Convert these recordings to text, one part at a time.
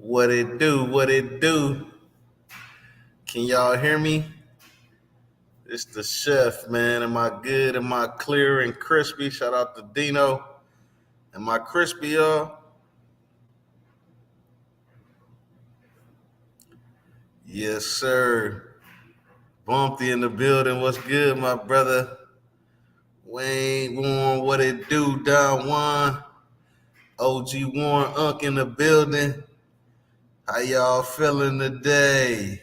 What it do? What it do? Can y'all hear me? It's the chef, man. Am I good? Am I clear and crispy? Shout out to Dino. Am I crispy, y'all? Yes, sir. Bumpy in the building. What's good, my brother? Wayne Warren, what it do? Don Juan, OG Warren, Unk in the building. How y'all feeling today?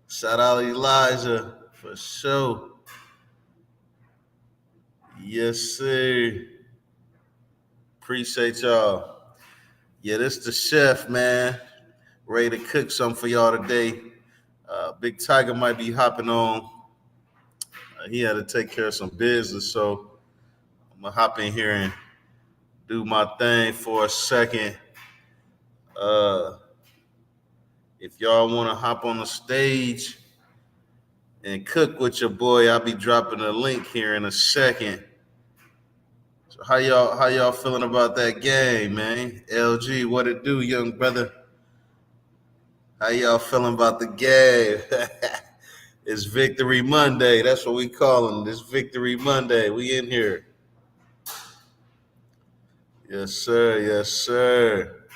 Shout out Elijah for sure. Yes, sir. Appreciate y'all. Yeah, this the chef, man. Ready to cook something for y'all today. Big Tiger might be hopping on. He had to take care of some business, so I'm gonna hop in here and do my thing for a second. Uh, if y'all want to hop on the stage and cook with your boy, I'll be dropping a link here in a second. So how y'all feeling about that game, man? LG, what it do, young brother? How y'all feeling about the game? It's Victory Monday. That's what we calling it. It's Victory Monday. We in here. Yes, sir. Yes, sir.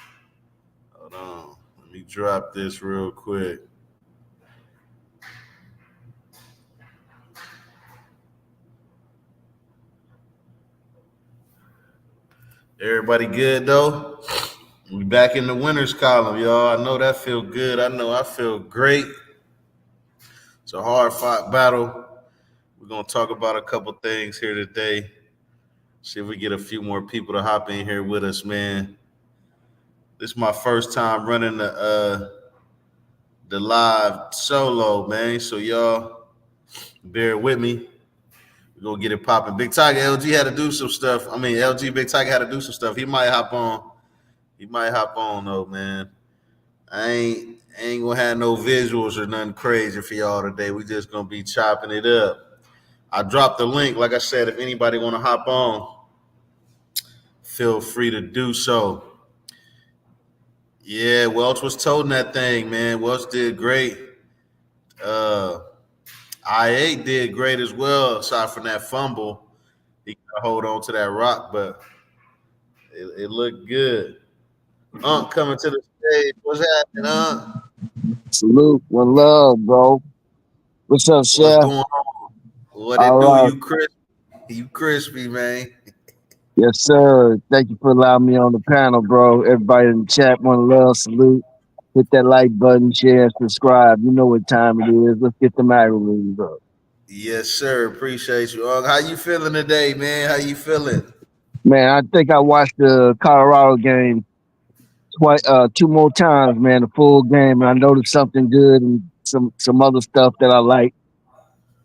Hold on. Let me drop this real quick. Everybody good though? We back in the winners column, y'all. I know that feel good. I know I feel great. It's a hard fought battle. We're gonna talk about a couple things here today. See if we get a few more people to hop in here with us, man. This is my first time running the live solo, man. So y'all bear with me. We're gonna get it popping. Big Tiger LG had to do some stuff. I mean LG Big Tiger had to do some stuff. He might hop on. He might hop on though, man. I ain't gonna have no visuals or nothing crazy for y'all today. We just gonna be chopping it up. I dropped the link. Like I said, if anybody wanna hop on, feel free to do so. Yeah, Welch was toting that thing, man. Welch did great. Uh, I8 did great as well, aside from that fumble. He got to hold on to that rock, but it looked good. Unk coming to the stage. What's happening, Unk? Salute, one love, bro. What's up, What's Chef? going on? What All it do? right. You crispy? You crispy, man. Yes, sir. Thank you for allowing me on the panel, bro. Everybody in the chat, one love, salute. Hit that like button, share, and subscribe. You know what time it is. Let's get the accolades up. Yes, sir. Appreciate you, Unk. How you feeling today, man? How you feeling? Man, I think I watched the Colorado game two more times, man, the full game, and I noticed something good and some other stuff that I like.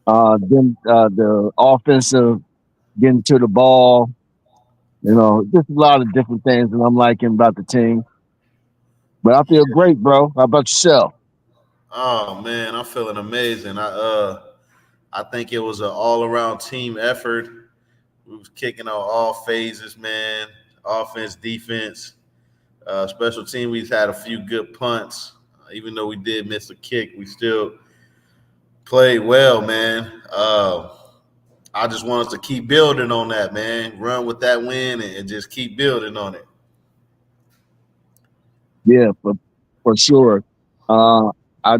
Then the offensive getting to the ball, just a lot of different things that I'm liking about the team. But I feel Yeah. great, bro. How about yourself? Oh man, I'm feeling amazing. I think it was an all around team effort. We was kicking on all phases, man. Offense, defense, special team. We've had a few good punts. Even though we did miss a kick, we still played well, man. I just want us to keep building on that, man. Run with that win and just keep building on it. Yeah, for sure. Uh, I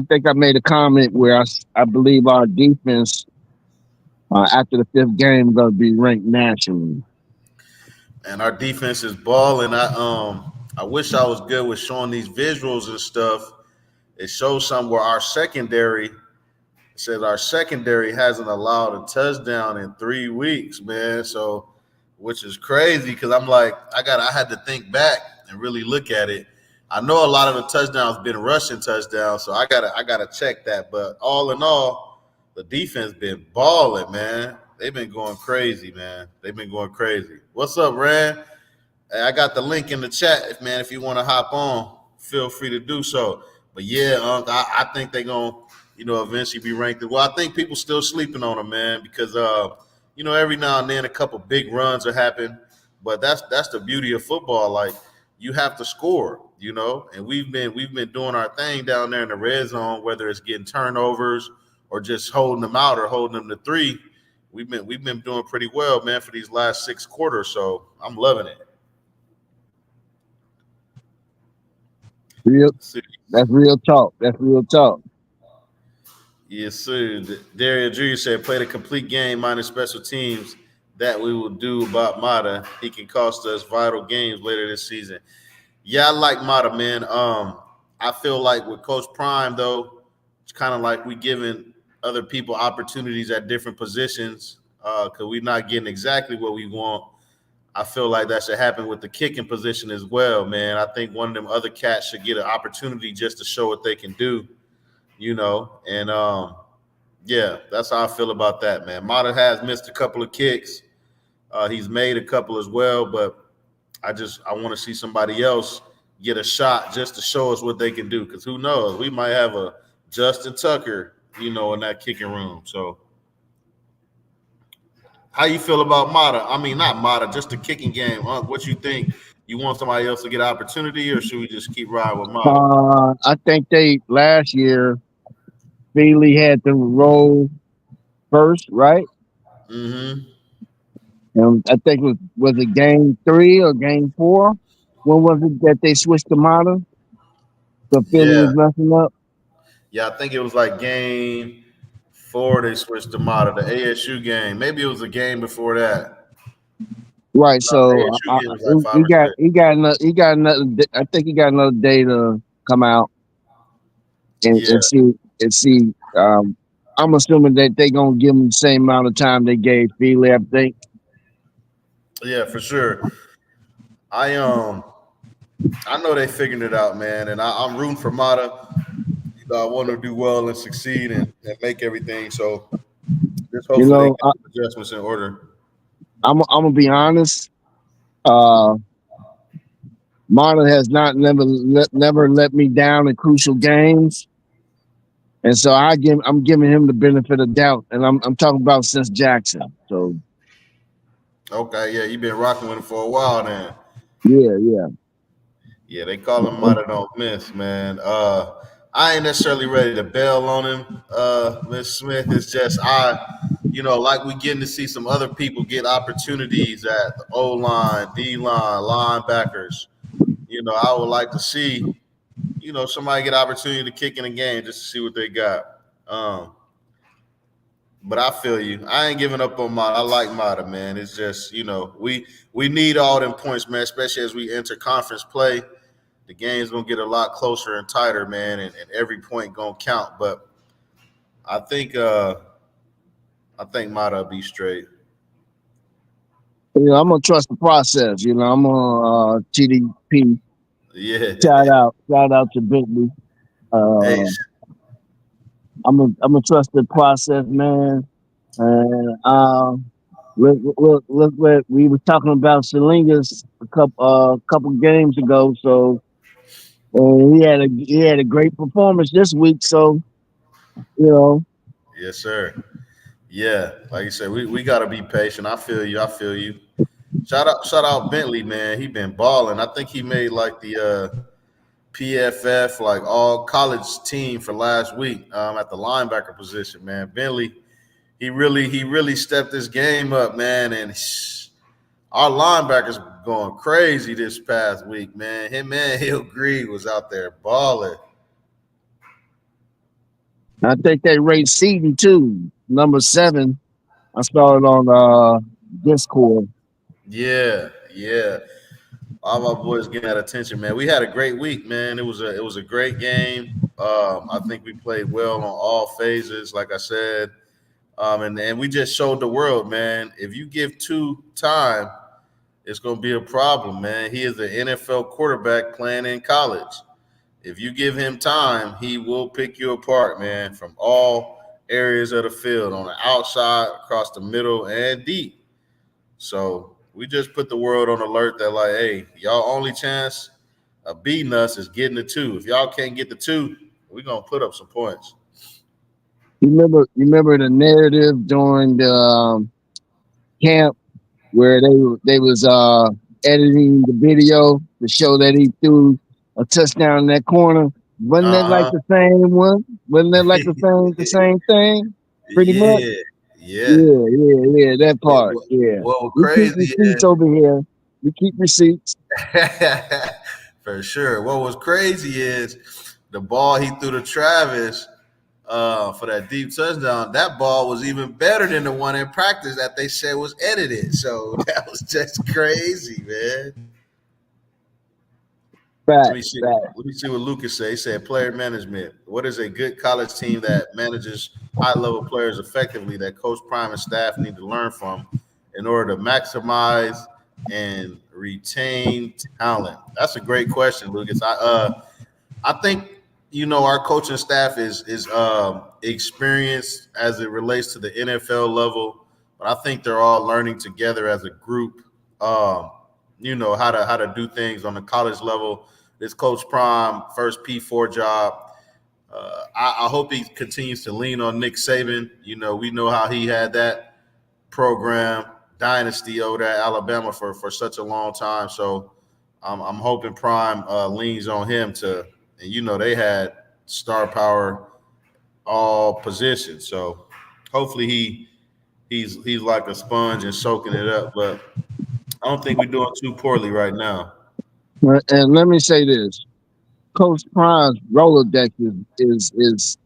think I made a comment where I believe our defense after the fifth game is going to be ranked nationally. And our defense is balling. I wish I was good with showing these visuals and stuff. It shows some where our secondary says our secondary hasn't allowed a touchdown in 3 weeks, man. So, which is crazy because I'm like, I had to think back and really look at it. I know a lot of the touchdowns been rushing touchdowns, so I gotta check that. But all in all, the defense been balling, man. They've been going crazy, man. They've been going crazy. What's up, Rand? Hey, I got the link in the chat, man. If you want to hop on, feel free to do so. But yeah, I think they're gonna, eventually be ranked. Well, I think people still sleeping on them, man, because every now and then a couple big runs are happen. But that's the beauty of football. Like, you have to score, and we've been doing our thing down there in the red zone, whether it's getting turnovers or just holding them out or holding them to three. We've been doing pretty well, man, for these last 6 quarters. So I'm loving it. Real, See, that's real talk. That's real talk. yes, sir. Dario Jr. said, play the complete game minus special teams. That we will do about Mata. He can cost us vital games later this season. Yeah, I like Mata, man. I feel like with Coach Prime, though, it's kind of like we giving other people opportunities at different positions because we're not getting exactly what we want. I feel like that should happen with the kicking position as well, man. I think one of them other cats should get an opportunity just to show what they can do, and yeah, that's how I feel about that, man. Mata has missed a couple of kicks. He's made a couple as well, but I want to see somebody else get a shot just to show us what they can do. Because who knows, we might have a Justin Tucker, in that kicking room. So, how you feel about Mata? I mean, not Mata, just the kicking game. What you think? You want somebody else to get an opportunity, or should we just keep riding with Mata? I think they last year Feely had the role first, right? Mm-hmm. And I think was it game 3 or game 4? When was it that they switched to Mata? So Philly Yeah, was messing up. yeah. I think it was like game 4 they switched to Mata, the ASU game. Maybe it was a game before that. Right. No, the So ASU game was like five he or got six. another. I think he got another day to come out Yeah, and see. I'm assuming that they gonna give him the same amount of time they gave Feely. I think. yeah, for sure. I I know they figured it out, man, and I'm rooting for Mata. I want to do well and succeed and make everything. So just You hopefully they know, get some adjustments in order. I'm gonna be honest. Uh, Marlon has not never let me down in crucial games, and so I'm giving him the benefit of doubt, and I'm talking about since Jackson. So Okay, yeah, you've been rocking with him for a while then. yeah, yeah. Yeah, they call him Mata don't miss, man. I ain't necessarily ready to bail on him, Miss Smith. It's just like we getting to see some other people get opportunities at the O line, D line, linebackers. I would like to see, somebody get opportunity to kick in a game just to see what they got. Um, but I feel you. I ain't giving up on Mata. I like Mata, man. It's just, we need all them points, man, especially as we enter conference play. The game's gonna get a lot closer and tighter, man, and every point gonna count. But I think I think Mata will be straight. I'm gonna trust the process. I'm gonna TDP. Yeah. Shout out to Bentley. Hey, Uh, I'm gonna trust the process, man. And look what we were talking about Salingas a couple games ago. So he had a great performance this week. So you know, yes, sir. Yeah, like you said, we gotta be patient. I feel you. I feel you. Shout out Bentley, man. He been balling. I think he made like the PFF like all college team for last week at the linebacker position, man. Bentley, he really stepped his game up, man, and our linebackers going crazy this past week, man. Him and Hill Greed was out there balling. I think they rate Seaton too, number 7. I saw it on Discord. Yeah, yeah. All my boys getting that attention, man. We had a great week, man. It was a great game. I think we played well on all phases, like I said. And we just showed the world, man. If you give two time, it's gonna be a problem, man. He is an NFL quarterback playing in college. If you give him time, he will pick you apart, man, from all areas of the field, on the outside, across the middle, and deep. So we just put the world on alert that, like, hey, y'all only chance of beating us is getting the two. If y'all can't get the two, we're gonna put up some points. You remember the narrative during the camp where they was editing the video. to show that he threw a touchdown in that corner. Wasn't that like Uh the same one? Wasn't that like the huh. same thing? Pretty much. Yeah, yeah. Yeah. That Yeah, part. Yeah. what was We keep crazy receipts over here. We keep receipts. is for sure. What was crazy is the ball he threw to Travis for that deep touchdown. That ball was even better than the one in practice that they said was edited. So that was just crazy, man. Let Fact, me see. fact. Let me see what Lucas said. He said, "Player management. What is a good college team that manages high-level players effectively that Coach Prime and staff need to learn from in order to maximize and retain talent?" That's a great question, Lucas. I think our coaching staff is experienced as it relates to the NFL level, but I think they're all learning together as a group. How to do things on the college level. This Coach Prime first P4 job. I hope he continues to lean on Nick Saban. We know how he had that program dynasty over at Alabama for such a long time. So I'm hoping Prime leans on him to, and they had star power all positions. So hopefully he's like a sponge and soaking it up. But I don't think we're doing too poorly right now. And let me say this: Coach Prime's Rolodex is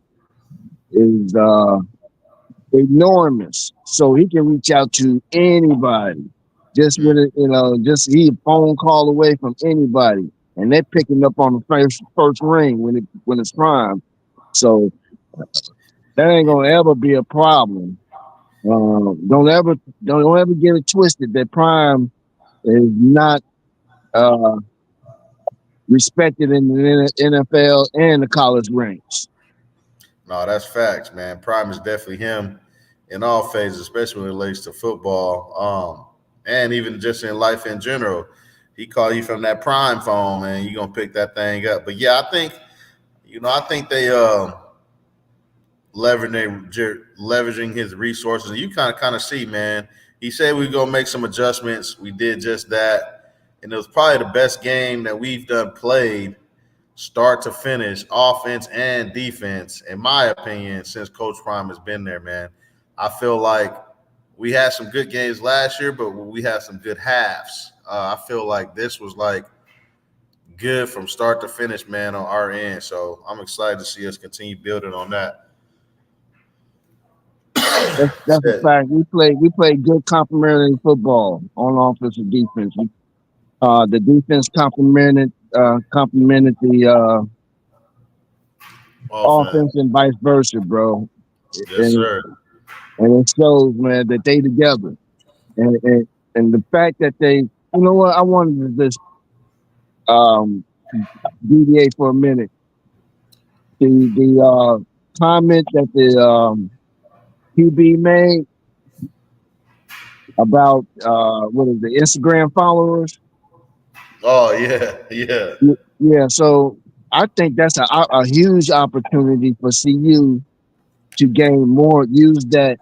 enormous, so he can reach out to anybody. Just Mm. with it, just he a phone call away from anybody, and they're picking up on the first ring when it's Prime. So that ain't gonna ever be a problem. Don't ever get it twisted that Prime is not uh, respected in the NFL and the college ranks. No, that's facts, man. Prime is definitely him in all phases, especially when it relates to football, and even just in life in general. He call you from that prime phone, man. You gonna pick that thing up. But yeah, I think they leveraging his resources. And you kind of see, man. He said we gonna make some adjustments. We did just that, and it was probably the best game that we've done played start to finish, offense and defense, in my opinion, since Coach Prime has been there, man. I feel like we had some good games last year, but we had some good halves. I feel like this was like good from start to finish, man, on our end. So I'm excited to see us continue building on that. That's a fact. We play good complementary football on offense and defense. The defense complemented the Offense. offense and vice versa, bro. Yes, And sir. and it shows, man, that they together. And the fact that I wanted to just um, deviate for a minute. The comment that the QB made about what is the Instagram followers. Oh yeah, yeah. Yeah, so I think that's a huge opportunity for CU to gain more, use that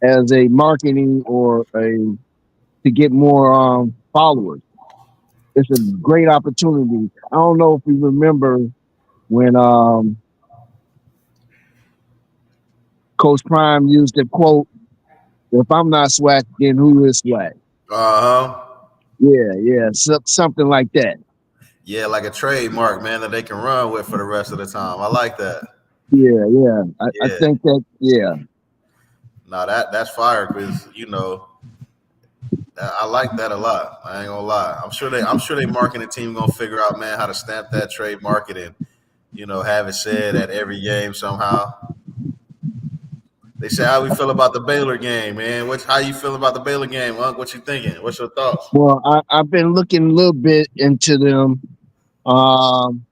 as a marketing or to get more followers. It's a great opportunity. I don't know if you remember when Coach Prime used the quote, "If I'm not swag, then who is swag?" Uh-huh. Yeah, something like that. Yeah, like a trademark, man, that they can run with for the rest of the time. I like that. Yeah. I Yeah. think that, yeah. No, that's fire because I like that a lot. I ain't gonna lie. I'm sure they marketing team gonna figure out, man, how to stamp that trademark it and have it said at every game somehow. They say how we feel about the Baylor game, man. How you feel about the Baylor game, Unc? What you thinking? What's your thoughts? Well, I've been looking a little bit into them. Um,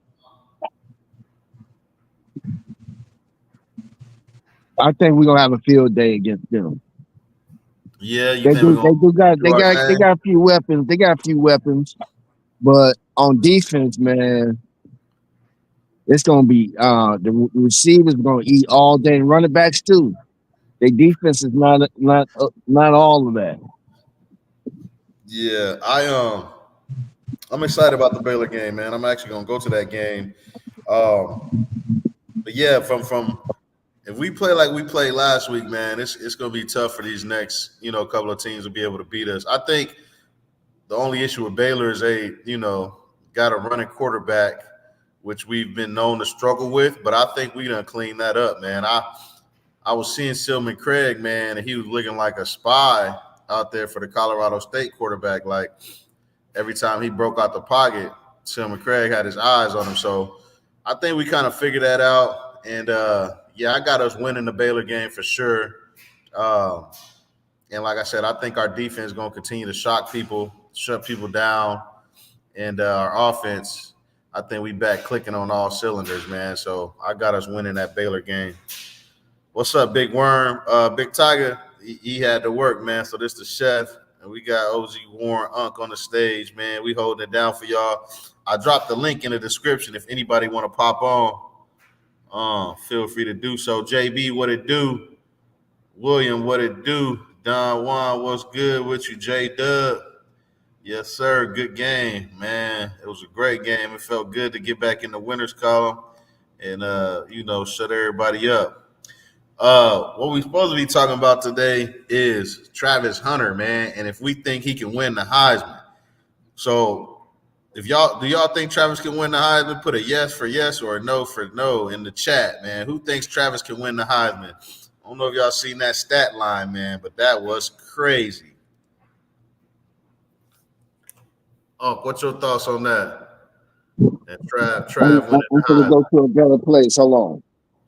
I think we're gonna have a field day against them. Yeah, you They think we're do. gonna They do got. do They our got. They thing? got a few weapons. They got a few weapons, but on defense, man, it's gonna be the receivers gonna eat all day, and running backs too. Their defense is not all of that. Yeah, I'm excited about the Baylor game, man. I'm actually gonna go to that game. Um, but yeah, from if we play like we played last week, man, it's gonna be tough for these next couple of teams to be able to beat us. I think the only issue with Baylor is they got a running quarterback, which we've been known to struggle with. But I think we done clean that up, man. I was seeing Silman Craig, man, and he was looking like a spy out there for the Colorado State quarterback. Like every time he broke out the pocket, Silman Craig had his eyes on him. So I think we kind of figured that out. And yeah, I got us winning the Baylor game for sure. Um, and like I said, I think our defense is going to continue to shock people, shut people down, and our offense. I think we back clicking on all cylinders, man. So I got us winning that Baylor game. What's up, Big Worm? Big Tiger, he had to work, man. So this the chef, and we got OG Warren Unk on the stage, man. We holding it down for y'all. I dropped the link in the description if anybody want to pop on. Feel free to do so. JB, what it do? William, what it do? Don Juan, what's good with you? J Dub, yes sir. Good game, man. It was a great game. It felt good to get back in the winners column and shut everybody up. What we supposed to be talking about today is Travis Hunter, man, and if we think he can win the Heisman. So, if y'all think Travis can win the Heisman? Put a yes for yes or a no for no in the chat, man. Who thinks Travis can win the Heisman? I don't know if y'all seen that stat line, man, but that was crazy. Oh, what's your thoughts on that? And Trav winning I'm the gonna Heisman. go to a better place. Hold on.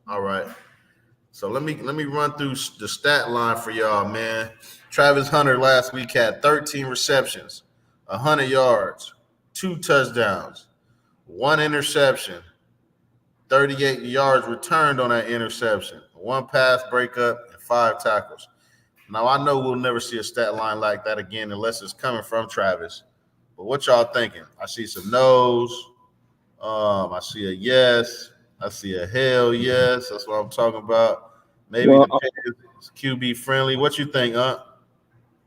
All right. So let me run through the stat line for y'all, man. Travis Hunter last week had 13 receptions, 100 yards, 2 touchdowns, 1 interception, 38 yards returned on that interception, 1 pass breakup, and 5 tackles. Now I know we'll never see a stat line like that again unless it's coming from Travis. But what y'all thinking? I see some no's. I see a yes. I see a hell yes. That's what I'm talking about. Maybe Well, the pick is QB friendly. What you think,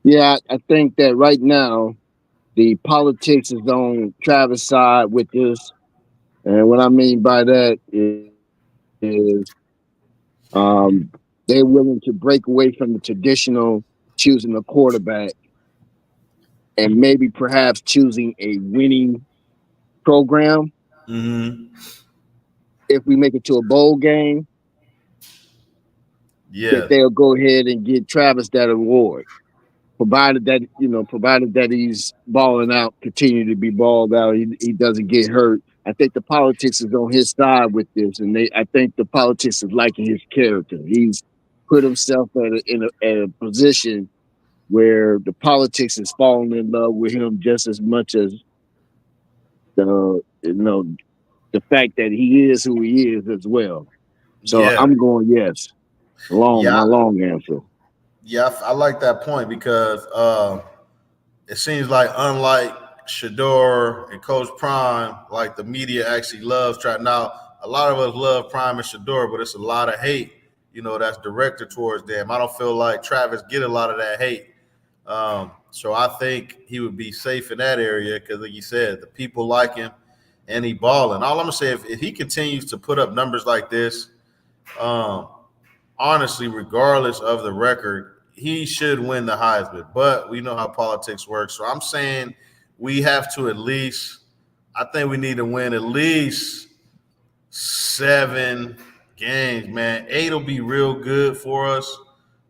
yeah, I think that right now the politics is on Travis' side with this, and what I mean by that is they're willing to break away from the traditional choosing a quarterback and maybe perhaps choosing a winning program. Mm-hmm. If we make it to a bowl game, that Yeah. they'll go ahead and get Travis that award, provided that he's balling out, continue to be balled out, he doesn't get hurt. I think the politics is on his side with this, and I think the politics is liking his character. He's put himself at a position where the politics is falling in love with him just as much as the fact that he is who he is as well. So Yeah. I'm going yes. Yeah. My long answer. Yeah. I like that point because it seems like unlike Shador and Coach Prime, like the media actually loves try now. A lot of us love Prime and Shador, but it's a lot of hate, that's directed towards them. I don't feel like Travis get a lot of that hate. So I think he would be safe in that area because, like you said, the people like him and he balling. All I'm gonna say, if he continues to put up numbers like this, um, honestly, regardless of the record, he should win the Heisman. But we know how politics works. So I'm saying we have to at least, I think we need to win at least 7 games, man. 8 will be real good for us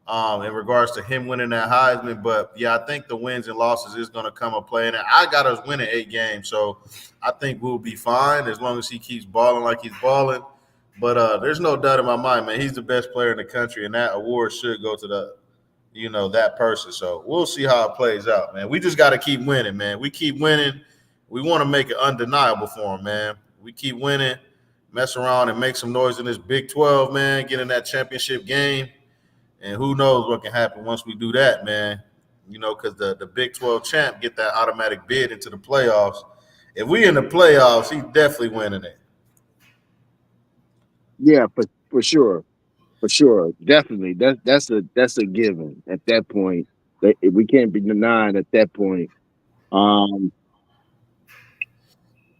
in regards to him winning that Heisman. But yeah, I think the wins and losses is going to come a play. And I got us winning 8 games. So I think we'll be fine as long as he keeps balling like he's balling. But there's no doubt in my mind, man. He's the best player in the country, and that award should go to that person. So we'll see how it plays out, man. We just got to keep winning, man. We keep winning. We want to make it undeniable for him, man. We keep winning, mess around and make some noise in this Big 12, man. Get in that championship game, and who knows what can happen once we do that, man. Because the Big 12 champ get that automatic bid into the playoffs. If we in the playoffs, he's definitely winning it. Yeah, for sure. For sure, definitely. That's a given at that point. We can't be denied at that point. Um,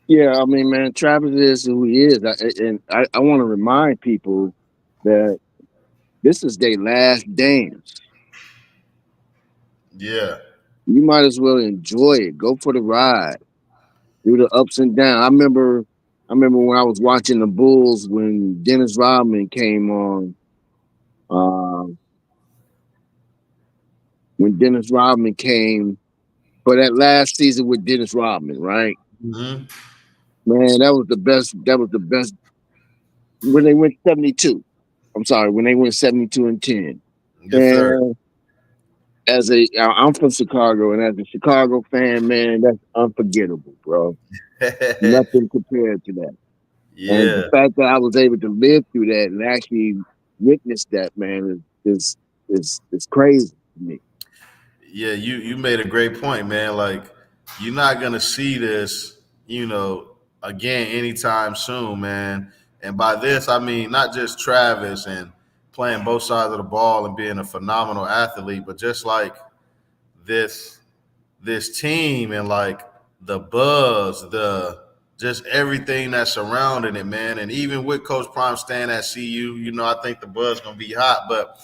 Yeah, I mean, man, Travis is who he is, and I want to remind people that this is their last dance. Yeah. You might as well enjoy it. Go for the ride. Do the ups and downs. I remember when I was watching the Bulls when Dennis Rodman came on. Um, when Dennis Rodman came for that last season with Dennis Rodman, right? Hmm. Man, that was the best. That was the best when they went 72. I'm sorry, when they went 72-10. Yes, sir. And I'm from Chicago, and as a Chicago fan, man, that's unforgettable, bro. Nothing compared to that. And the Yeah. fact that I was able to live through that and actually witness that, man, is crazy to me. Yeah, you made a great point, man. Like you're not gonna see this, again anytime soon, man. And by this, I mean not just Travis and playing both sides of the ball and being a phenomenal athlete, but just like this this team and like the buzz, the just everything that's surrounding it, man. And even with Coach Prime staying at CU, I think the buzz gonna be hot, but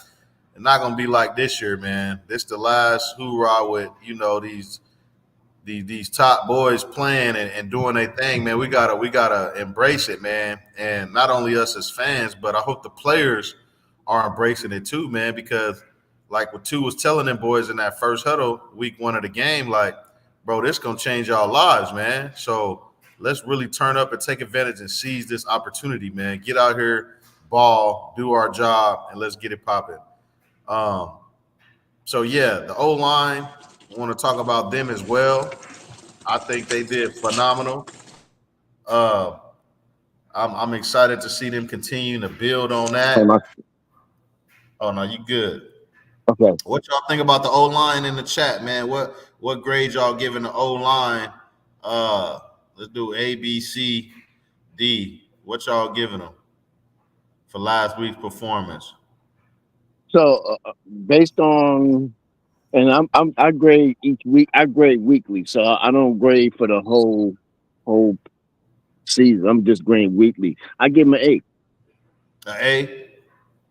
it's not gonna be like this year, man. This the last hoorah with these top boys playing and doing their thing, man. We gotta embrace it, man. And not only us as fans, but I hope the players are embracing it too, man. Because like what Two was telling them boys in that first huddle, week one of the game, like, bro, this gonna change our lives, man. So let's really turn up and take advantage and seize this opportunity, man. Get out here, ball, do our job, and let's get it popping. Um, so yeah, the O line, I want to talk about them as well. I think they did phenomenal. Uh, I'm excited to see them continue to build on Oh, that. Oh no, you good? okay. What y'all think about the O line in the chat, man? What grade y'all giving the O line? Uh, let's do A, B, C, D. What y'all giving them for last week's performance? So based on and I grade each week. I grade weekly, so I don't grade for the whole season. I'm just grading weekly. I give him an A. A.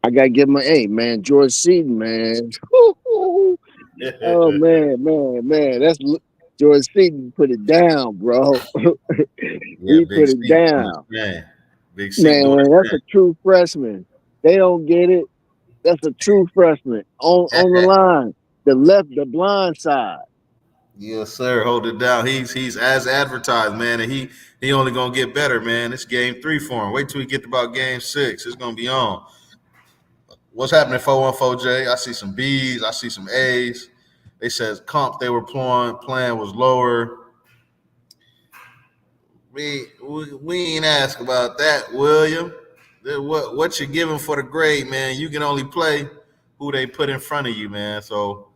I gotta give him an A, man. George Seaton, man. Oh man. George Seaton put it down, bro. Yeah, He Big put C it doing his down, thing. Big C doing man. That's his a true freshman. They don't get it. That's a true freshman on the thing. line, the blind side. Yes, sir. Hold it down. He's as advertised, man, and he only gonna get better, man. It's game three for him. Wait till we get to about game six. It's gonna be on. What's happening, 414J? I see some B's. I see some A's. They says comp they were playing was lower. We ain't ask about that, William. What you giving for the grade, man? You can only play who they put in front of you, man. So,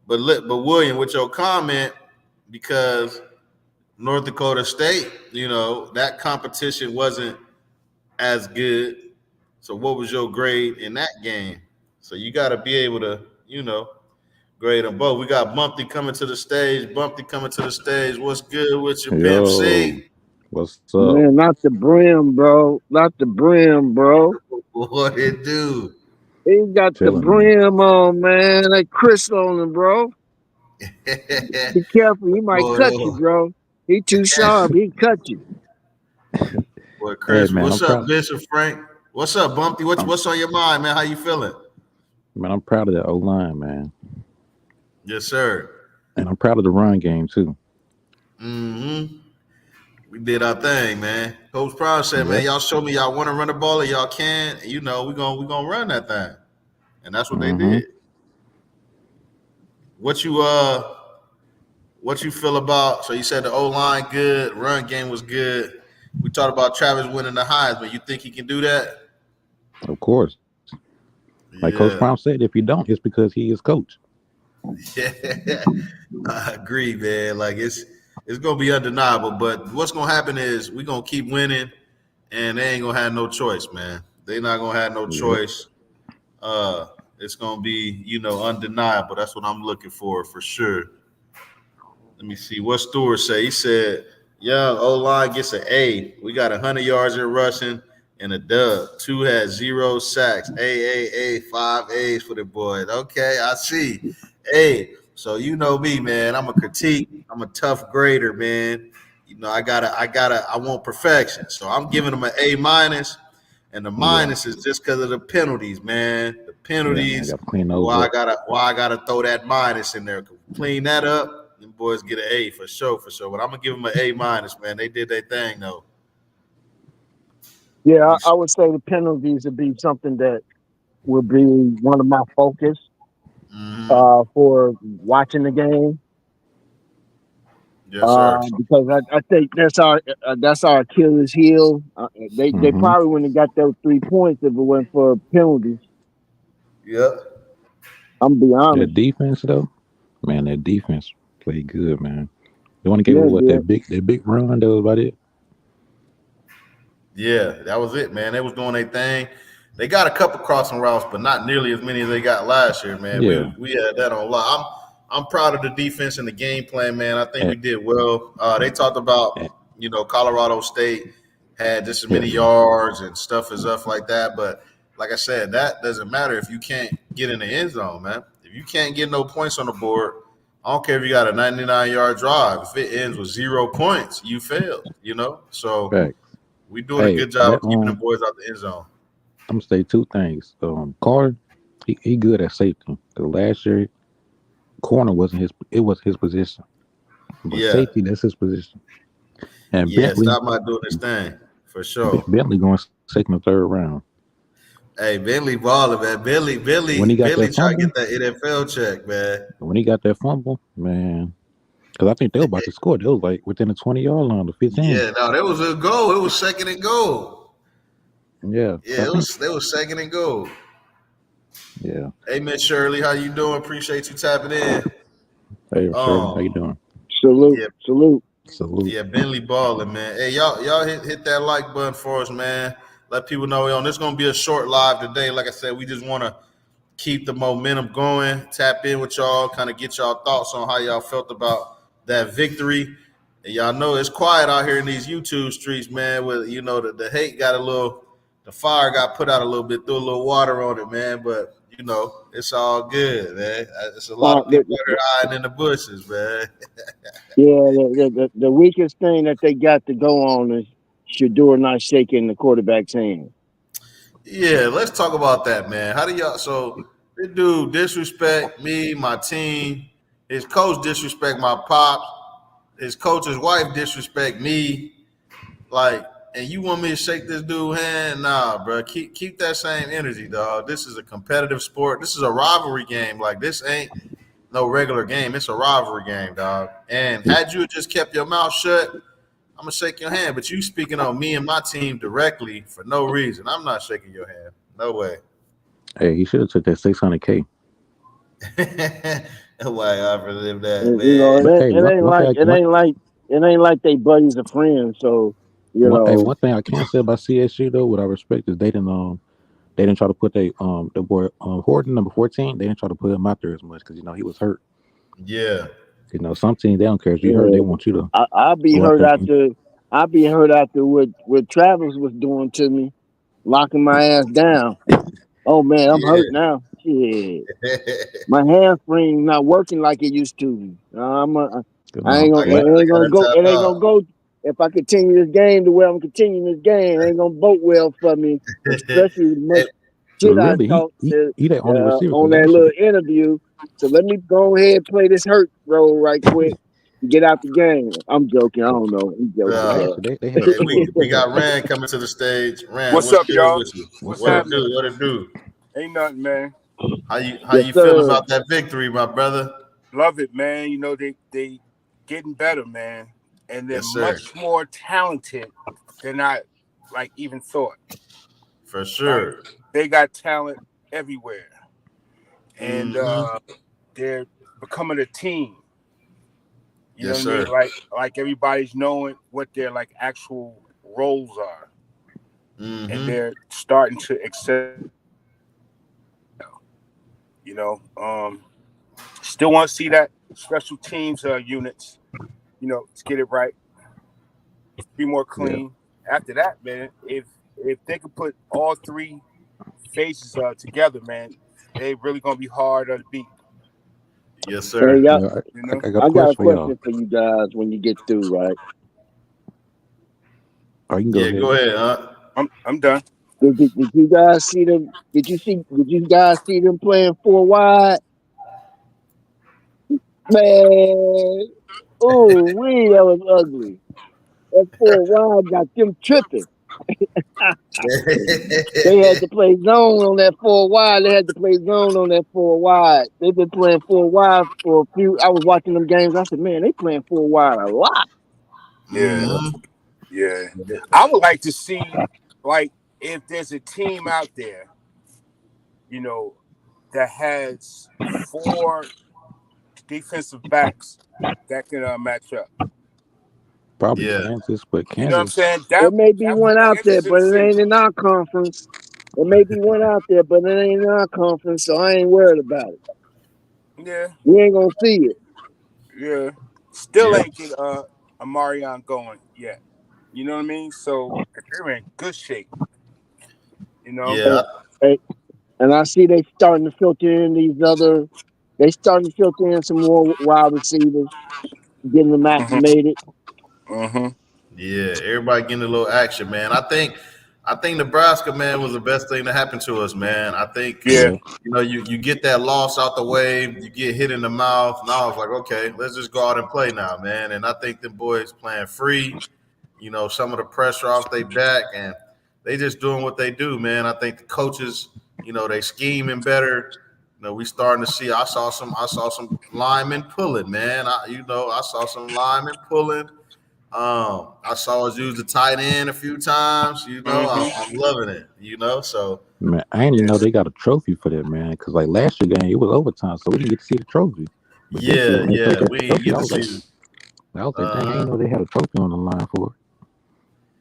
but William, with your comment, because North Dakota State, that competition wasn't as good. So what was your grade in that game? So you got to be able to, grade them both. We got Bumpty coming to the stage. Bumpty coming to the stage. What's good with your Pimp Yo, C? what's up? Man, not the brim, bro. Not the brim, bro. What it do? He got the Chilling, man. brim on, man. Like Chris on him, bro. Be careful. He might Boy, cut you, bro. He too sharp. He cut you. boy, Hey, Chris. man, What's up, Bishop Frank? What's up, Bumpty? I'm What's on your mind, man? How you feeling? I'm proud of that O line, man, Yes, sir. and I'm proud of the run game too. Mm-hmm. We did our thing, man. Coach Prime said, "Man, Yep. y'all show me y'all want to run the ball, and y'all can. And, we gonna run that thing." And that's what they Mm-hmm. did. What you what you feel about? So you said the O line good, run game was good. We talked about Travis winning the Heisman. You think he can do that? Of course, like Coach Yeah, Prime said, if you don't, it's because he is coach. yeah. I agree, man. Like it's gonna be undeniable. But what's gonna happen is we gonna keep winning, and they ain't gonna have no choice, man. They not gonna have no Yep. choice. It's gonna be, undeniable. That's what I'm looking for sure. Let me see what Stewart say. He said Young O line gets an A. We got 100 yards in rushing and a dub. Two had 0 sacks. A, 5 A's for the boys. Okay, I see. Hey, so you know me, man. I'm a critique. I'm a tough grader, man. You know, I want perfection. So I'm giving them an A minus, and the Yeah, minus is just because of the penalties, man. The yeah, man. penalties. Got to clean those up. Why I gotta throw that minus in there? Clean that up. Them boys get an A for sure, for sure. But I'm gonna give them an A minus, man. They did their thing though. Yeah, We, I would say the penalties would be something that would be one of my focus mm-hmm. for watching the game. Yes, sir. Because I think that's our Achilles heel. They Mm-hmm. probably wouldn't have got those 3 points if it went for penalties. Yep. I'm gonna be That honest. defense though, man. That defense played good, man. They want to give it Yeah, what yeah. that big run. That was about it. Yeah, that was it, man. They was doing their thing. They got a couple crossing routes, but not nearly as many as they got last year, man. Yeah, We had that on lock. I'm proud of the defense and the game plan, man. I think we and, did well. They talked and, about, Colorado State had just as yeah, many yards and stuff as stuff like that. But like I said, that doesn't matter if you can't get in the end zone, man. If you can't get no points on the board, I don't care if you got a 99-yard drive. If it ends with 0 points, you failed. So fact. we doing a Hey, good job that of keeping the boys out the end zone. I'm gonna say two things. Carter, he good at safety. Cause last year corner wasn't his. It was his position, but Yeah, safety that's his position. And yeah. Bentley, Stop my doing this thing for sure. Bentley going second or third round. Hey, Bentley balling, man. Billy, When he Billy, got Billy, that try to fumble, get that NFL check, man. when he got that fumble, man. Because I think they were about to score. They was like within the 20-yard line, the 15. Yeah, no, that was a goal. It was second and goal. Yeah, Yeah, I it think. was. They was second and goal. Yeah. Hey, Miss Shirley, how you doing? Appreciate you tapping in. Hey, Shirley, how you Um, doing? Salute, yeah, salute. Salute. yeah, Bentley balling, man. Hey, y'all hit that like button for us, man. Let people know on. This gonna be a short live today. Like I said, we just want to keep the momentum going, tap in with y'all, kind of get y'all thoughts on how y'all felt about that victory. And y'all know it's quiet out here in these YouTube streets, man. With the hate got the fire got put out a little bit, threw a little water on it, man. But it's all good, man. It's a lot Uh, of the, people out here hiding in the bushes, man. yeah, the weakest thing that they got to go on is Shador not shaking the quarterback's hand. Yeah, let's talk about that, man. How do y'all? So this dude disrespect me, my team. His coach disrespect my pops. His coach's wife disrespect me. Like, and you want me to shake this dude's hand? Nah, bro. Keep that same energy, dog. This is a competitive sport. This is a rivalry game. Like, this ain't no regular game. It's a rivalry game, dog. And had you just kept your mouth shut, I'm gonna shake your hand. But you speaking on me and my team directly for no reason. I'm not shaking your hand. No way. Hey, he should have took that 600K. No way I ever live that, And, you know, man. But hey, it ain't one like thing, they buddies or friends. So you know, one thing I can say about CSU though, what I respect is they didn't try to put the boy Horton number 14. They didn't try to put him out there as much because he was hurt. Yeah. Some teams they don't care if you hurt. They yeah, want you to I'll be go out hurt there. after. I'll be hurt after what Travis was doing to me, locking my ass down. Oh man, I'm hurt Yeah. now. Shit. My hamstring not working like it used to. You I know ain't gonna. I It got what? I ain't gonna gotta go. tap It ain't gonna out. go. If I continue this game the way I'm continuing this game, it ain't gonna vote well for me. Especially the much Hey, shit I Really, talked he that only receiver because on that last little year. interview. So let me go ahead and play this hurt role right quick and get out the game. I'm joking. I don't know. I'm joking, But uh, last but year they had hey, two. we They had got two. Rand coming to the stage. Rand, What's what's up, good y'all? with you? What's What's What up? it happening? do? What it do? Ain't nothing, man. How yes, you feeling sir. about that victory, my brother? Love it, man. You know they getting better, man, and they're Yes, sir. much more talented than I like even thought. For Like sure. they got talent everywhere, and Mm-hmm. they're becoming a team. You know Yes, what I mean? sir. Like everybody's knowing what their like actual roles are, and Mm-hmm. they're starting to excel. You know, still want to see that special teams units. You know, let's get it right. be more Yeah. clean. After that, man, if they could put all three faces together, man, they really gonna be hard to beat. Yes, Hey, sir. yeah, Yeah. You I, know. I got a I got a question for y'all. question for you guys when you get through, right? Oh, you can go Yeah, ahead. go ahead, huh? I'm done. Did you guys see them? Did you guys see them playing four wide? Man, oh, we that was ugly. That four wide got them tripping. They had to play zone on that four wide. They had to play zone on that four wide. They've been playing four wide for a few. I was watching them games. I said, man, they playing four wide a lot. Yeah, Yeah. Hmm. yeah. I would like to see like if there's a team out there, you know, that has four defensive backs that can match up. Probably Yeah, Kansas, but You know what I'm Kansas. saying? There may be That would one be out there, interesting but to it see. ain't in our conference. There may be one out there, but it ain't in our conference, so I ain't worried about it. Yeah, We ain't gonna see it. yeah. Still yeah, ain't get Amarion going yet. You know what I mean? So they're in good shape. You know. yeah, Hey, and I see they starting to filter in these other. They starting to filter in some more wide receivers, getting them Hmm. acclimated. Hmm. yeah. Everybody getting a little action, man. I think Nebraska, man, was the best thing that happened to us, man. I think, Yeah. Yeah. you get that loss out the way, you get hit in the mouth. Now I was like, okay, let's just go out and play now, man. And I think the boys playing free. Some of the pressure off their back, and they just doing what they do, man. I think the coaches, they scheming better. We starting to see. I saw some linemen pulling, man. I saw some linemen pulling. I saw us use the tight end a few times. I'm Hmm. loving it. So Man, I didn't even know they got a trophy for that, man. Because like last year game, it was overtime, so we didn't get to see the trophy. But this year yeah, when they played yeah, that we didn't trophy, get to see. I was like, dang, I Uh didn't huh. know they had a trophy on the line for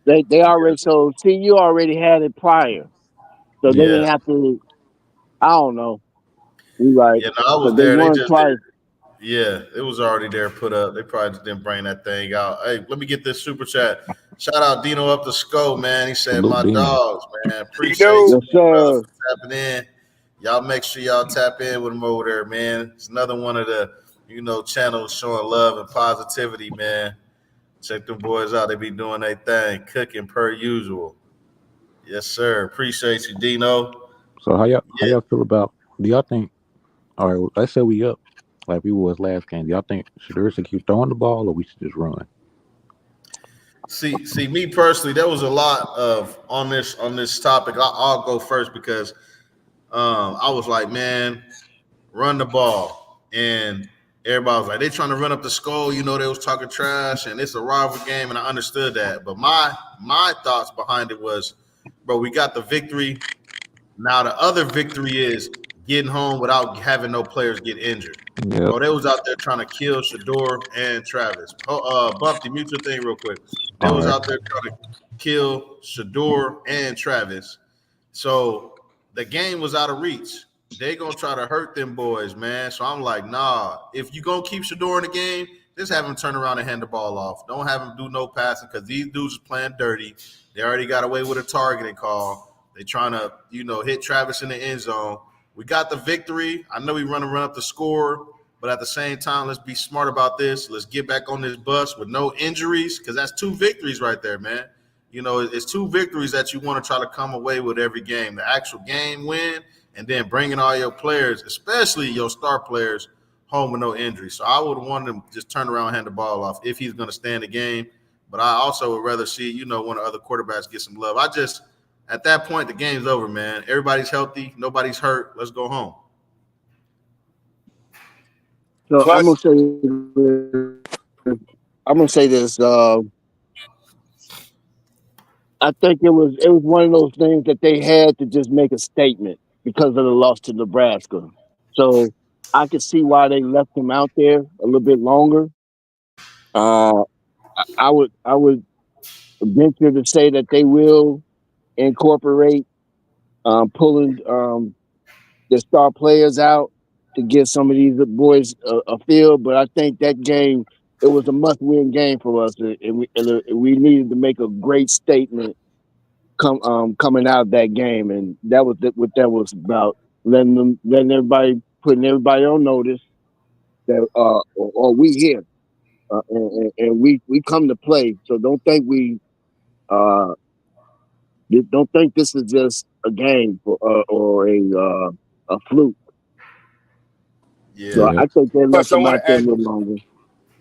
They already so CU already had it prior, so it. they Yeah. Yeah, didn't have to. I don't know. You right? yeah. No, I was Because they there. They won just twice. Yeah, it was already there put up. They probably just didn't bring that thing out. Hey, let me get this super chat. Shout out Dino up the scope, man. He said, Salute my Dino. dogs, man. You Appreciate know. Yes, you, big brother, sir. for tapping in. Y'all make sure y'all tap in with him over there, man. It's another one of the, channels showing love and positivity, man. Check them boys out. They be doing their thing, cooking per usual. Yes, sir. Appreciate you, Dino. So how Yeah. y'all feel about? Do y'all think? All right, let's say we up like we was last game. Do y'all think Shadur should keep throwing the ball, or we should just run? See, me personally, there was a lot of on this topic. I'll go first because I was like, man, run the ball. And everybody was like, they trying to run up the score. They was talking trash, and it's a rival game, and I understood that. But my thoughts behind it was, bro, we got the victory. Now the other victory is getting home without having no players get injured. Yep. Bro, they was out there trying to kill Shador and Travis. Bumpy, mute your thing real quick. They All was right. out there trying to kill Shador and Travis. So the game was out of reach. They gonna try to hurt them boys, man. So I'm like, nah. If you gonna keep Shador in the game, just have him turn around and hand the ball off. Don't have him do no passing because these dudes is playing dirty. They already got away with a targeting call. They trying to, hit Travis in the end zone. We got the victory. I know we run up the score, but at the same time, let's be smart about this. Let's get back on this bus with no injuries because that's two victories right there, man. It's two victories that you want to try to come away with every game. The actual game win, and then bringing all your players, especially your star players, home with no injury. So I would want him to just turn around and hand the ball off if he's going to stay in the game. But I also would rather see, one of the other quarterbacks get some love. At that point, the game's over, man. Everybody's healthy. Nobody's hurt. Let's go home. So I'm gonna Plus, say this. I'm gonna say this. I think it was one of those things that they had to just make a statement because of the loss to Nebraska. So I could see why they left him out there a little bit longer. Uh, I would venture to say that they will incorporate pulling the star players out to give some of these boys a feel. But I think that game it was a must-win game for us, and we needed to make a great statement coming out of that game, and that was what that was about. Letting everybody, putting everybody on notice that or we here, and we come to play. So uh don't think this is just a game or a fluke. So Yeah. Yeah. I think they left Plus, them out there a little longer.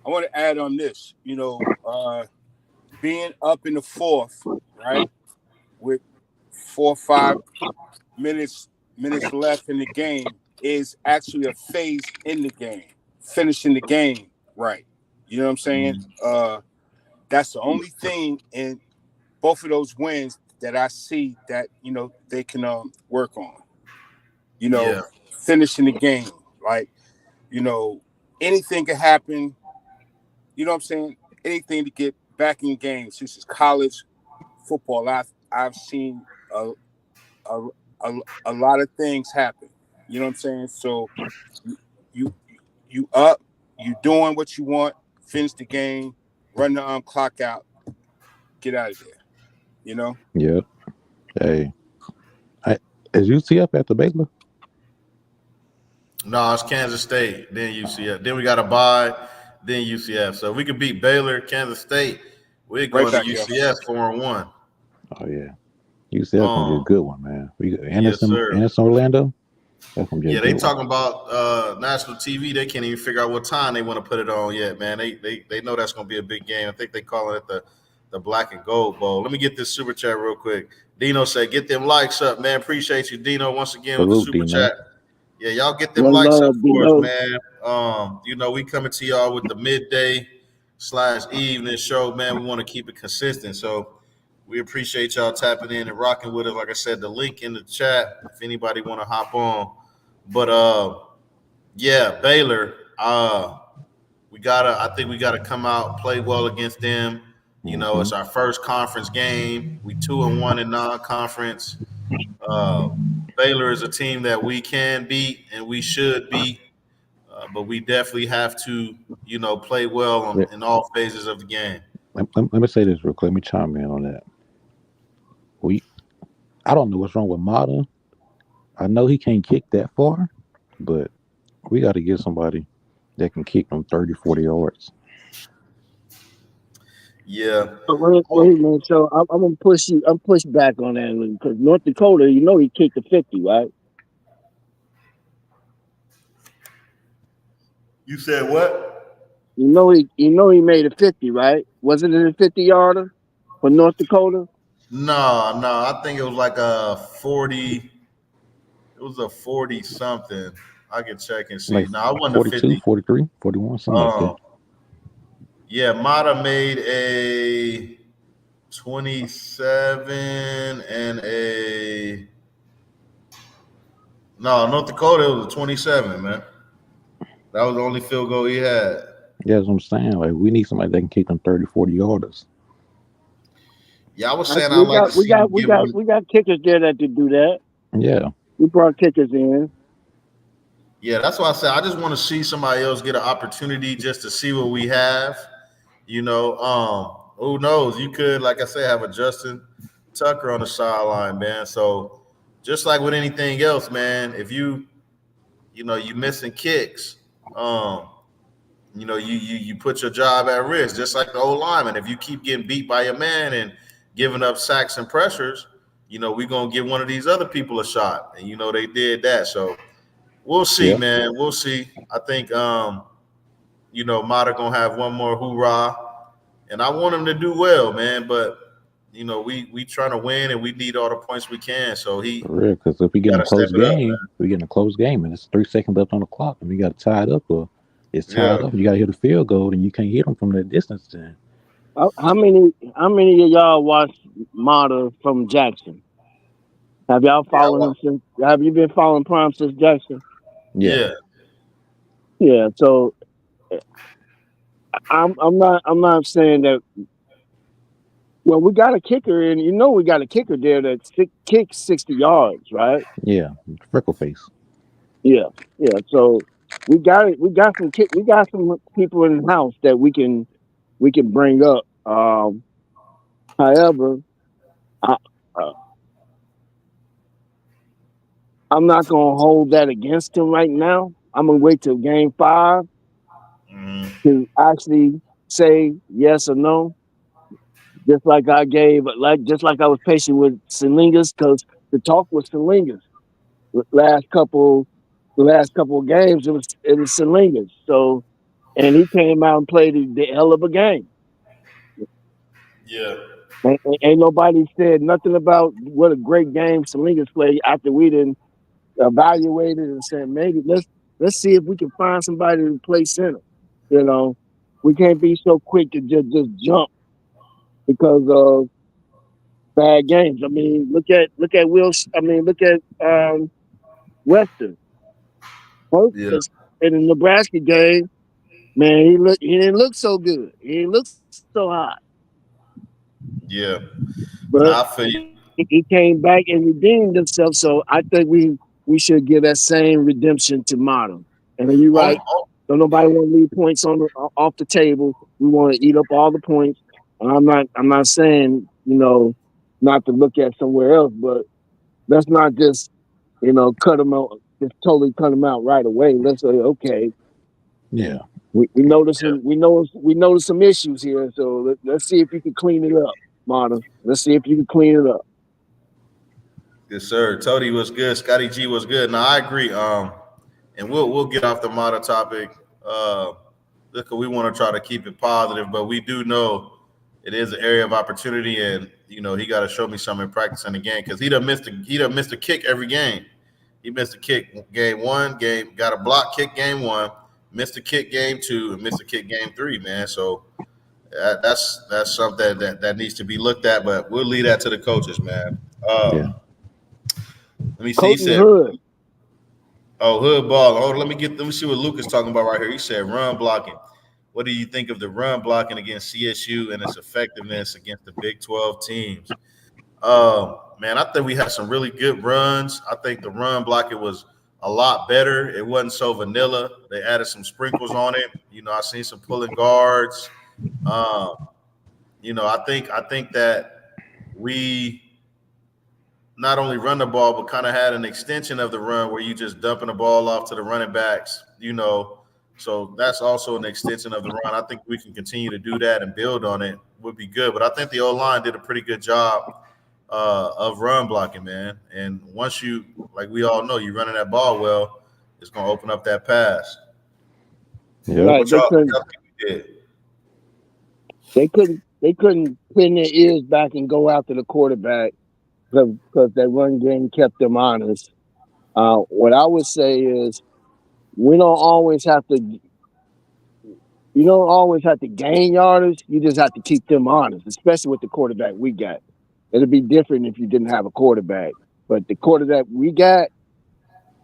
I want to add on this. Being up in the fourth, right, with 4 or 5 minutes left in the game is actually a phase in the game, finishing the game right. You know what I'm saying? Mhm. That's the only thing in both of those wins that I see that they can work on. You know, Yeah. finishing the game, like you know, anything can happen. You know what I'm saying? Anything to get back in games. This is college football. I've seen a, a, a lot of things happen. You know what I'm saying? So you you up, you doing what you want, finish the game, run the clock out, get out of there. You know? Yep. Hey, I, is UCF at the Baylor? No, it's Kansas State, then UCF. Then we got to bye, then UCF. So if we could beat Baylor, Kansas State, we're Right going to back there. UCF 4-1. Oh yeah. UCF gonna be a Um, good one, man. We yes, sir. and it's Orlando. That's gonna be a Yeah, they good one. talking about national TV. They can't even figure out what time they want to put it on yet, man. They know that's going to be a big game. I think they calling it the Black and Gold Bowl. Let me get this super chat real quick. Dino said, "Get them likes up, man. Appreciate you, Dino, once again with the Salute, super chat. Dino. Yeah, y'all get them One likes up love, for us, Dino. man. We coming to y'all with the midday / evening show, man. We want to keep it consistent, so we appreciate y'all tapping in and rocking with us. Like I said, the link in the chat if anybody want to hop on. But yeah, Baylor. We gotta. I think we gotta come out, play well against them. Hmm. It's our first conference game. We 2-1 in non-conference. Uh, Baylor is a team that we can beat and we should beat, but we definitely have to, play well Let, in all phases of the game. let me say this real quick. Let me chime in on that. We I don't know what's wrong with Mata. I know he can't kick that far, but we got to get somebody that can kick them 30, 40 yards. Yeah. But wait, man. So I'm gonna push you. I'm push back on that because North Dakota, he kicked the 50, right? You said what? He made a 50, right? Wasn't it a 50-yarder for North Dakota? No, no. I think it was like a 40. It was a 40 something. I can check and Like see. No, I wasn't a 42, 50. 43, 41, something like that. Um, yeah, Mata made a 27 and a no, North Dakota it was a 27, man. That was the only field goal he had. Yeah, that's what I'm saying. Like, we need somebody that can kick them 30, 40 yarders. Yeah, I was saying I'd We like to got we see him got we get got one. we got kickers there that could do that. Yeah, We brought kickers in. Yeah, that's why I said I just want to see somebody else get an opportunity just to see what we have. Who knows? You could, like I said, have a Justin Tucker on the sideline, man. So just like with anything else, man, if you missing kicks, um, you put your job at risk, just like the old lineman. If you keep getting beat by your man and giving up sacks and pressures, we're gonna give one of these other people a shot. And they did that. So we'll see, yeah, man. We'll see. I think Mata gonna have one more hoorah. And I want him to do well, man. But we trying to win and we need all the points we can. So for real. Because if we he get in a gotta step close it up, game, we get in a close game, and it's 3 seconds left on the clock, and we got to tie it up, or it's man. Yeah. tied up. You got to hit a field goal, and you can't hit them from that distance. Then How many of y'all watched Mata from Jackson? Have y'all Yeah. followed him since? Have you been following Prime since Jackson? yeah, Yeah. Yeah. So I'm not saying that. Well, we got a kicker, and we got a kicker there that kicks 60 yards, right? yeah, freckle face. Yeah, yeah. So we got it. We got some people in the house that we can bring up. However, I, uh, I'm not gonna hold that against him right now. I'm gonna wait till game 5 Mm, to actually say yes or no. Just like I was patient with Salingas, because the talk was Salingas. The last couple of games, it was Salingas. So, and he came out and played the hell of a game. yeah, Ain't nobody said nothing about what a great game Salingas played after we didn't evaluate it and said maybe let's see if we can find somebody to play center. You know, we can't be so quick to just jump because of bad games. I mean, look at Will. I mean, look at Western. First, yeah, in the Nebraska game, man, he didn't look so good. He didn't look so hot, yeah. but Nah, I feel you. he came back and redeemed himself. So I think we should give that same redemption to Modern. And then you're On, right. on, Don't nobody want to leave points off the table. We want to eat up all the points. And I'm not saying not to look at somewhere else, but let's not just cut them out, just totally cut them out right away. Let's say okay, Yeah. we notice some issues here. So let's see if you can clean it up, Modern. Let's see if you can clean it up. yes, sir. Tony was good. Scotty G was good. Now I agree. And we'll get off the modern topic. Uh, look, we want to try to keep it positive, but we do know it is an area of opportunity, and he got to show me something in practice in the game because he done missed a kick every game. He missed a kick game one, got a block kick game one, missed a kick game two, and missed a kick game three. Man, so that's something that needs to be looked at. But we'll leave that to the coaches, man. Yeah. Let me see. He Coach and said, Hood. "Oh, hood ball. Oh, let me see what Luke is talking about right here." He said, "Run blocking. What do you think of the run blocking against CSU and its effectiveness against the Big 12 teams?" Man, I think we had some really good runs. I think the run blocking was a lot better. It wasn't so vanilla. They added some sprinkles on it. I seen some pulling guards. Um, I think that we not only run the ball, but kind of had an extension of the run where you just dumping the ball off to the running backs, So that's also an extension of the run. I think we can continue to do that and build on it would be good. But I think the O line did a pretty good job of run blocking, man. And once like we all know, you running that ball well, it's going to open up that pass. Yep. Right. What y'all think we did? They couldn't pin their ears back and go after the quarterback because that run game kept them honest. What I would say is we don't always have to you don't always have to gain yardage. You just have to keep them honest, especially with the quarterback we got. It'd be different if you didn't have a quarterback. But the quarterback we got,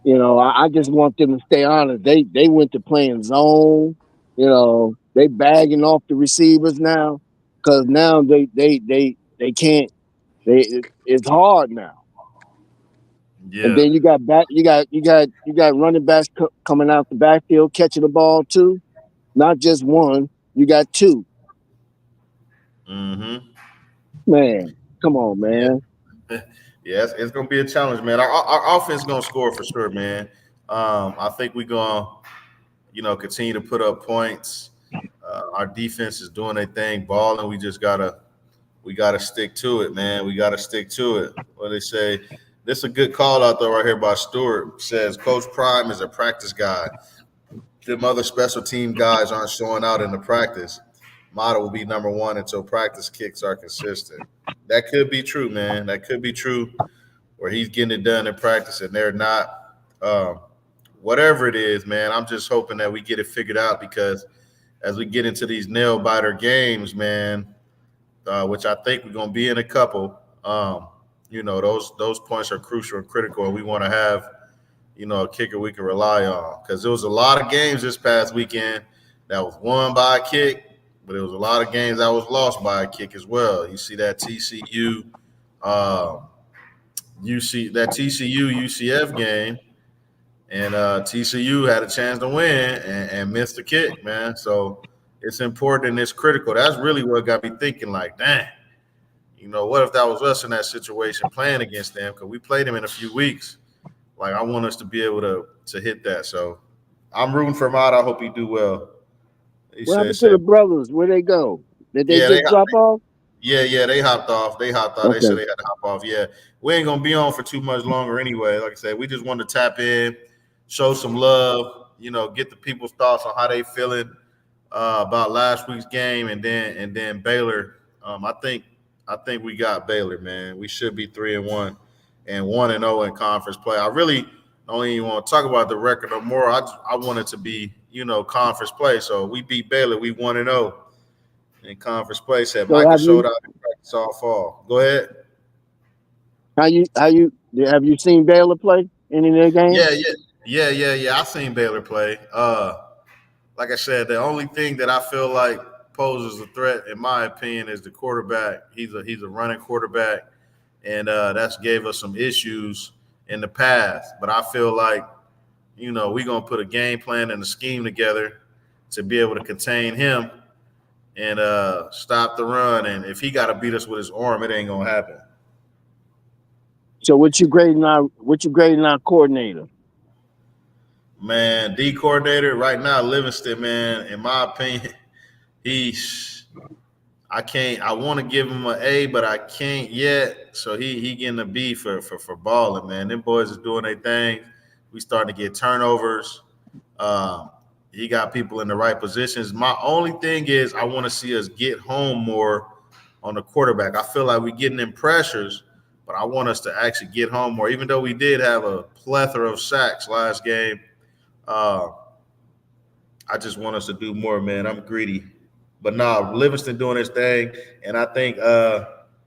I just want them to stay honest. They went to playing zone. They bagging off the receivers now because now they can't. It's hard now. And Yeah. then you got you got running backs coming out the backfield catching the ball too. Not just one. You got two. Mm-hmm. Man, come on, Yeah. man. Yeah, it's gonna be a challenge, man. Our offense is gonna score for sure, man. I think we're gonna, continue to put up points. Our defense is doing their thing, balling. We gotta stick to it, man. We gotta stick to it. What they say. This is a good call out though, right here by Stewart. Says Coach Prime is a practice guy. Them other special team guys aren't showing out in the practice. Motto will be number one until practice kicks are consistent. That could be true, man. That could be true. Where he's getting it done in practice and they're not. Whatever it is, man, I'm just hoping that we get it figured out because as we get into these nail biter games, man, which I think we're gonna be in a couple. Those points are crucial and critical, and we want to have a kicker we can rely on because there was a lot of games this past weekend that was won by a kick, but there was a lot of games that was lost by a kick as well. You see that TCU, uh, UCF game, and TCU had a chance to win and missed the kick, man. So it's important and it's critical. That's really what got me thinking. Like, dang, what if that was us in that situation playing against them? Because we played them in a few weeks. Like, I want us to be able to hit that. So I'm rooting for him out. I hope he do well. He What said, happened to the brothers? Where they go? Did they yeah, they just drop off? yeah, they hopped off. They hopped off. They said Okay. they had to hop off. Yeah, we ain't gonna be on for too much longer anyway. Like I said, we just wanted to tap in, show some love. Get the people's thoughts on how they feeling about last week's game, and then Baylor. I think we got Baylor, man. We should be 3-1 and 1-0 in conference play. I really don't even want to talk about the record no more. I want it to be conference play. So we beat Baylor. We 1-0 in conference play. Said So Micah showed out in practice all fall. Go ahead. how you have you seen Baylor play any of their games? Yeah. I seen Baylor play. Like I said, the only thing that I feel like poses a threat, in my opinion, is the quarterback. He's a running quarterback, and that's gave us some issues in the past. But I feel like we're gonna put a game plan and a scheme together to be able to contain him and stop the run. And if he got to beat us with his arm, it ain't gonna happen. So what you grading our coordinator? Man, D coordinator right now, Livingston, man, in my opinion, he's I can't. I want to give him an A, but I can't yet. So he getting a B for balling, man. Them boys is doing their thing. We starting to get turnovers. Um, he got people in the right positions. My only thing is I want to see us get home more on the quarterback. I feel like we're getting in pressures, but I want us to actually get home more. Even though we did have a plethora of sacks last game, uh, I just want us to do more, man. I'm greedy. But nah, Livingston doing his thing, and I think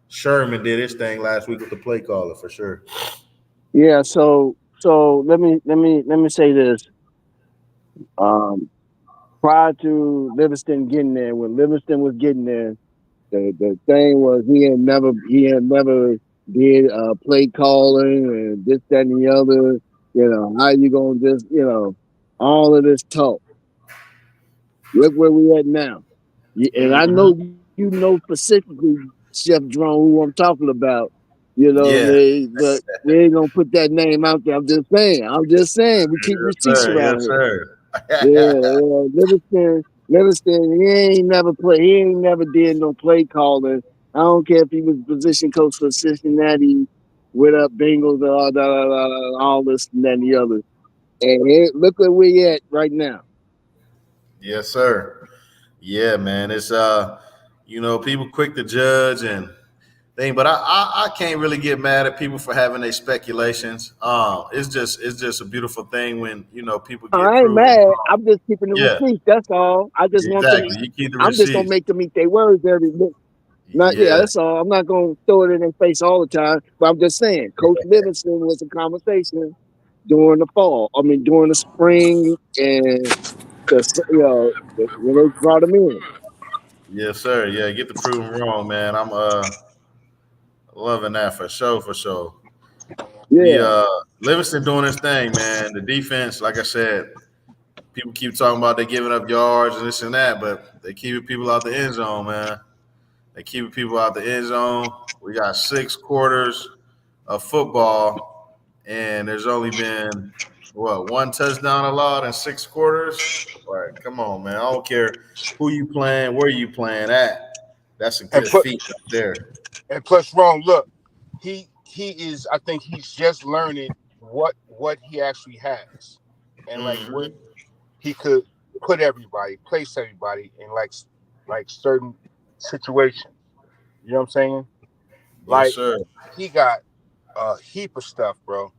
Sherman did his thing last week with the play caller for sure. Yeah. So let me say this. Um, Prior to Livingston getting there, when Livingston was getting there, the thing was he had never did play calling and this, that, and the other. How you gonna just all of this talk. Look where we at now. And I know Mm-hmm. specifically, Chef Drone, who I'm talking about. Yeah. But we ain't gonna put that name out there. I'm just saying. We keep Yes, receipts sir. around Yes, here. sir. Yeah. Livingston, he ain't never did no play calling. I don't care if he was position coach for Cincinnati, with up Bengals, all this and that and the other. And look where we at right now. Yes, sir. Yeah, man. It's people quick to judge and thing, but I can't really get mad at people for having their speculations. It's just a beautiful thing when people get I ain't proven mad. wrong. I'm just keeping the Yeah, receipts. That's all. I just want them. exactly. You keep the I'm just gonna receipts. make them eat their words every week. Not yeah, Yeah, that's all. I'm not gonna throw it in their face all the time. But I'm just saying, Coach Livingston was a conversation during the fall. I mean, during the spring and when they brought him in. yes, sir. Yeah, get the proven wrong, man. I'm loving that for sure, for sure. The Yeah. Livingston doing his thing, man. The defense, like I said, people keep talking about they giving up yards and this and that, but they keeping people out the end zone, man. They keeping people out the end zone. We got 6 quarters of football, and there's only been one touchdown allowed in 6 quarters. Right, come on, man. I don't care who you playing, where you playing at. That's a And good put feat right there. and plus, wrong. Look, he is. I think he's just learning what he actually has, and like where Hmm. he could put everybody, place everybody in like certain situations. You know what I'm saying? Yes, Like sir. he got a heap of stuff, bro.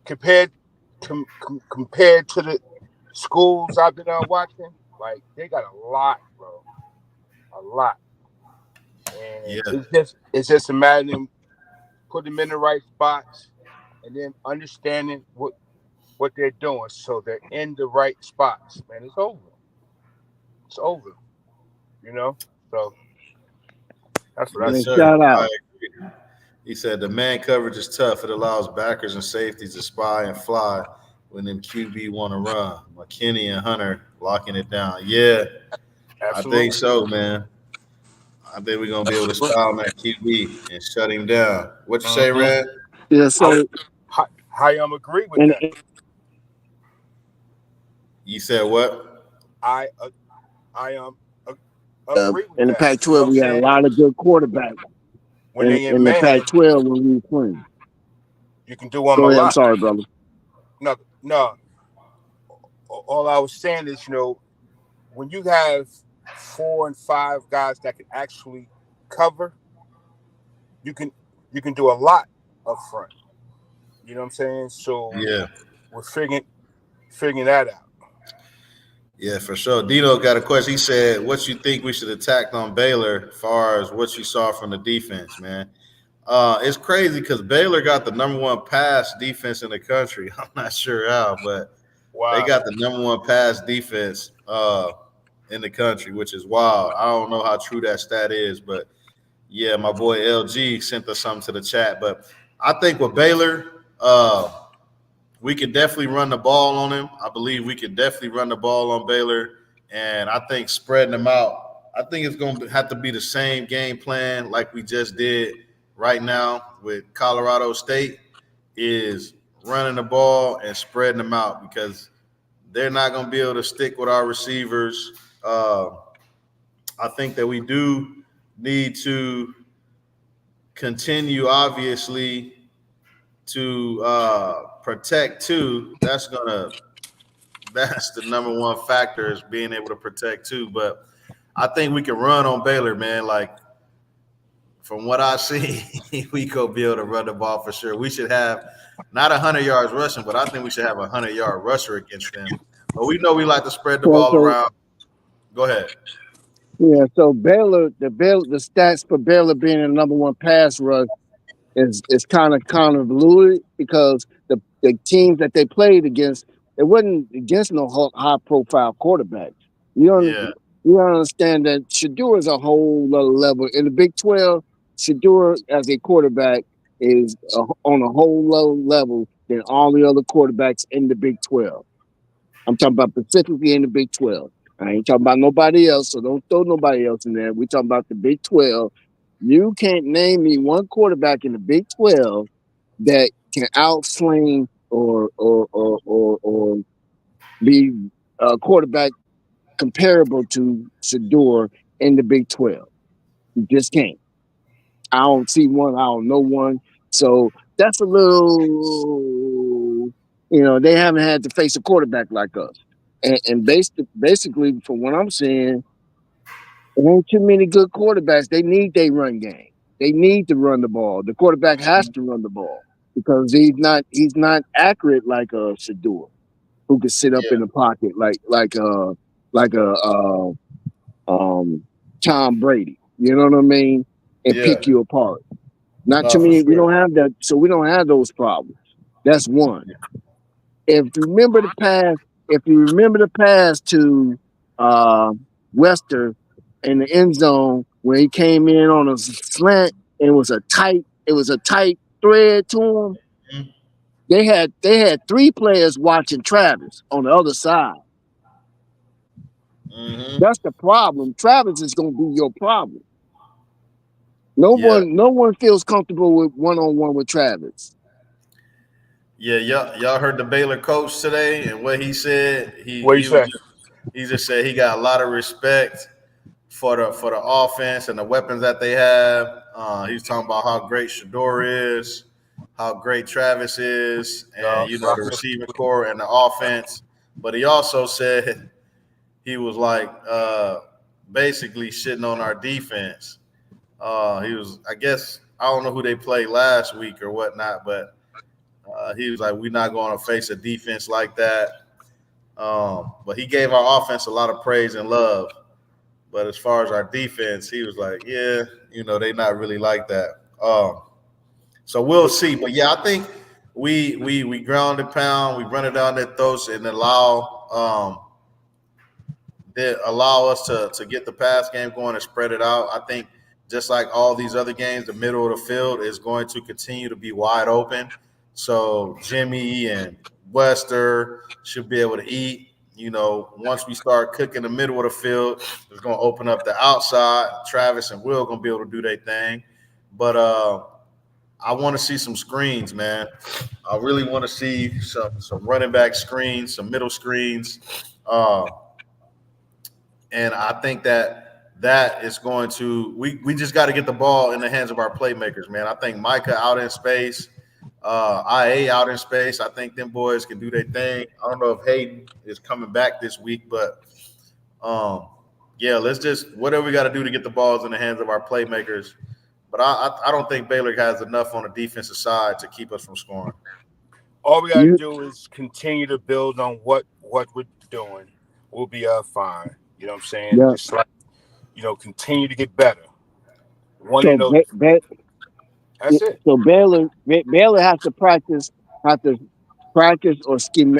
Compared compared to the schools I've been watching, like they got a lot, bro, a lot. And Yeah. it's just a matter of them put them in the right spots and then understanding what they're doing so they're in the right spots. Man, it's over. It's over. You know. So that's what I Yes, Man, see. sir. shout I out. agree. He said the man coverage is tough. It allows backers and safeties to spy and fly when them QB want to run. McKinney and Hunter locking it down. Yeah, I think Absolutely. so, man. I think we're gonna be able to Absolutely. style him at QB and shut him down. What you say, Mm-hmm. Red? Yeah. I, So I agree with and that. You said what? I I agree with in the that. You know Pac-12, what I'm we had a saying? lot of good quarterbacks. When they in In the man, Pac-12, when we was playing. you can do them a Go ahead. I'm lot. sorry, brother. No, no. All I was saying is, when you have 4 and 5 guys that can actually cover, you can you can do a lot up front. You know what I'm saying? So Yeah, we're figuring that out. yeah, for sure. Dino got a question. He said, "What you think we should attack on Baylor, as far as what you saw from the defense, man?" It's crazy because Baylor got the number one pass defense in the country. I'm not sure how, but they Wow. got the number one pass defense in the country, which is wild. I don't know how true that stat is, but yeah, my boy LG sent us something to the chat. But I think with Baylor, we could definitely run the ball on him. I believe we could definitely run the ball on Baylor, and I think spreading them out. I think it's going to have to be the same game plan like we just did right now with Colorado State. Is running the ball and spreading them out because they're not going to be able to stick with our receivers. I think that we do need to continue, obviously, to protect too. That's the number one factor is being able to protect too. But I think we can run on Baylor, man. Like from what I see, we go be able to run the ball for sure. We should have not 100 yards rushing, but I think we should have 100 yard rusher against them. But we know we like to spread the So, ball so around. Go ahead. yeah. So Baylor, the stats for Baylor being the number one pass rush is kind of convoluted because the teams that they played against, it wasn't against no high profile quarterbacks. You don't Yeah, you don't understand that Shador is a whole other level in the Big 12. Shador as a quarterback is on a whole low level than all the other quarterbacks in the Big 12. I'm talking about specifically in the Big 12. I ain't talking about nobody else, so don't throw nobody else in there. We talking about the Big 12. You can't name me one quarterback in the Big 12 that can outsling or be a quarterback comparable to Shador in the Big 12. You just can't. I don't see one. I don't know one. So that's a little, they haven't had to face a quarterback like us. And basically, from what I'm saying, there ain't too many good quarterbacks. They need their run game. They need to run the ball. The quarterback has to run the ball because he's not accurate like a Shador, who could sit up yeah, in the pocket like a Tom Brady. You know what I mean? And yeah. pick you apart. Not No, too for many. We sure. don't have that, so we don't have those problems. That's one. If you remember the past, if you remember the pass to uh, Wester in the end zone when he came in on a slant, it was a tight thread to him. They had 3 players watching Travis on the other side. Mm-hmm. That's the problem. Travis is going to be your problem. Yeah, No one feels comfortable with one-on-one with Travis. yeah. Y'all heard the Baylor coach today and what he said. He What do you he was say? just he just said he got a lot of respect for the offense and the weapons that they have. He's talking about how great Shador is, how great Travis is, Yeah, and the absolutely. receiving core and the offense. But he also said he was like basically shitting on our defense. He was, I guess, I don't know who they played last week or whatnot, but he was like, "We're not going to face a defense like that." But he gave our offense a lot of praise and love. But as far as our defense, he was like, "Yeah, they not really like that." So we'll see. But yeah, I think we ground and pound, we run it down their throats and allow us to get the pass game going and spread it out. I think just like all these other games, the middle of the field is going to continue to be wide open. So Jimmy and Wester should be able to eat. Once we start cooking the middle of the field, it's going to open up the outside. Travis and Will going to be able to do their thing. But I want to see some screens, man. I really want to see some running back screens, some middle screens, uh, and I think that is going to we just got to get the ball in the hands of our playmakers, man. I think Micah out in space, IA out in space. I think them boys can do their thing. I don't know if Hayden is coming back this week, but yeah, let's just whatever we got to do to get the balls in the hands of our playmakers. But I don't think Baylor has enough on the defensive side to keep us from scoring. All we got to You, do is continue to build on what we're doing. We'll be fine. You know what I'm saying? yeah. Just like, continue to get better. One So of those. That's it. so Baylor have to practice or scheme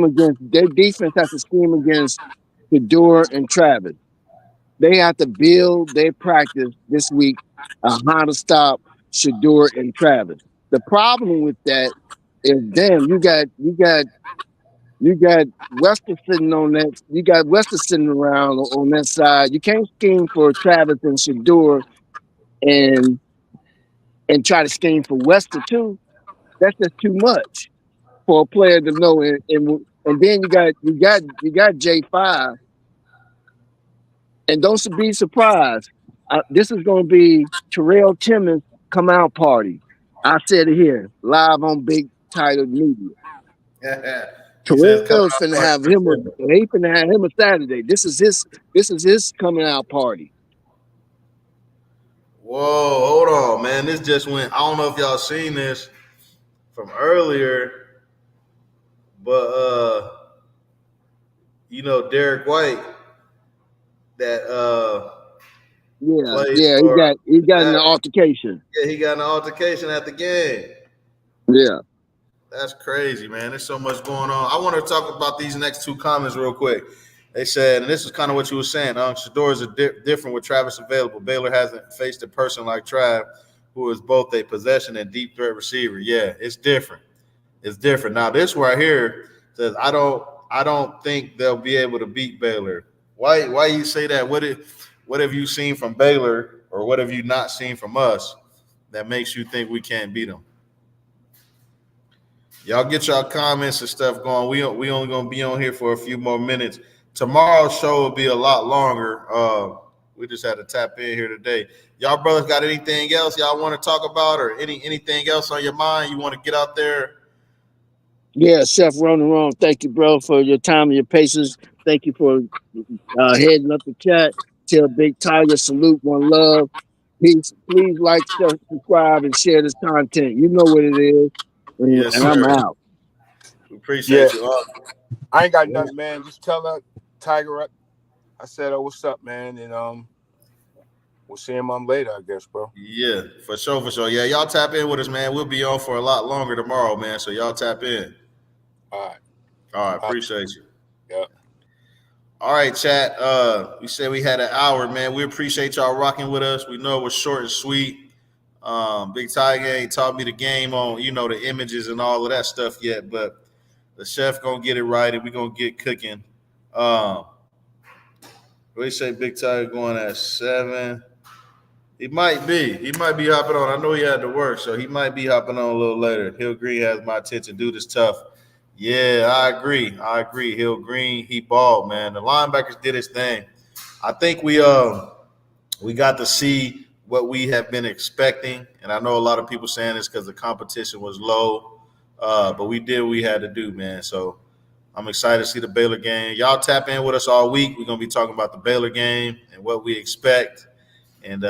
against their defense has to scheme against Shador and Travis. They have to build their practice this week on how to stop Shador and Travis. The problem with that is, damn, you got Wester sitting on that. You got Wester sitting around on that side. You can't scheme for Travis and Shador and try to scheme for Wester too. That's just too much for a player to know. And then you got J5, and don't be surprised. This is going to be Terrell Timmons come out party. I said it here live on Big Title Media. He says coming Terrell's out finna party have for him. Timmy. He finna have him a Saturday. This is his. This is his coming out party. Whoa, hold on, man. This just went. I don't know if y'all seen this from earlier, but Derek White that Yeah, plays yeah. He for got an that. altercation. Yeah, he got an altercation at the game. Yeah. That's crazy, man. There's so much going on. I want to talk about these next two comments real quick. They said, and this is kind of what you were saying, Shador is different with Travis available. Baylor hasn't faced a person like Trav, who is both a possession and deep threat receiver. Yeah, it's different. It's different. Now, this right here says, I don't think they'll be able to beat Baylor. Why you say that? What have you seen from Baylor, or what have you not seen from us that makes you think we can't beat them? Y'all get y'all comments and stuff going. We only gonna be on here for a few more minutes. Tomorrow's show will be a lot longer. We just had to tap in here today. Y'all brothers got anything else y'all want to talk about, or anything else on your mind you want to get out there? Yeah, Chef Ronan Wrong. Thank you, bro, for your time and your patience. Thank you for heading up the chat. Tell Big Tiger salute, one love. Please like, subscribe, and share this content. You know what it is. Yes, And I'm sir. out. We Yeah, appreciate you all. I ain't got nothing, man. Just tell that Tiger I said, "Oh, what's up, man?" And we'll see him later, I guess, bro. Yeah, for sure, for sure. Yeah, y'all tap in with us, man. We'll be on for a lot longer tomorrow, man. So y'all tap in. All right. All right, appreciate you. Yeah. All right, chat. We said we had an hour, man. We appreciate y'all rocking with us. We know it was short and sweet. Big Tiger ain't taught me the game on, the images and all of that stuff yet, but the chef gonna get it right and we gonna get cooking. We say Big Tiger going at 7. He might be. He might be hopping on. I know he had to work, so he might be hopping on a little later. Hill Green has my attention. Dude is tough. Yeah, I agree. Hill Green, he balled, man. The linebackers did his thing. I think we got to see what we have been expecting, and I know a lot of people saying this because the competition was low, but we did what we had to do, man. So I'm excited to see the Baylor game. Y'all tap in with us all week. We're gonna be talking about the Baylor game and what we expect and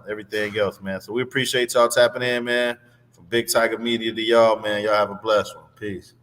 everything else, man. So we appreciate y'all tapping in, man. From Big Tiger Media to y'all, man. Y'all have a blessed one. Peace.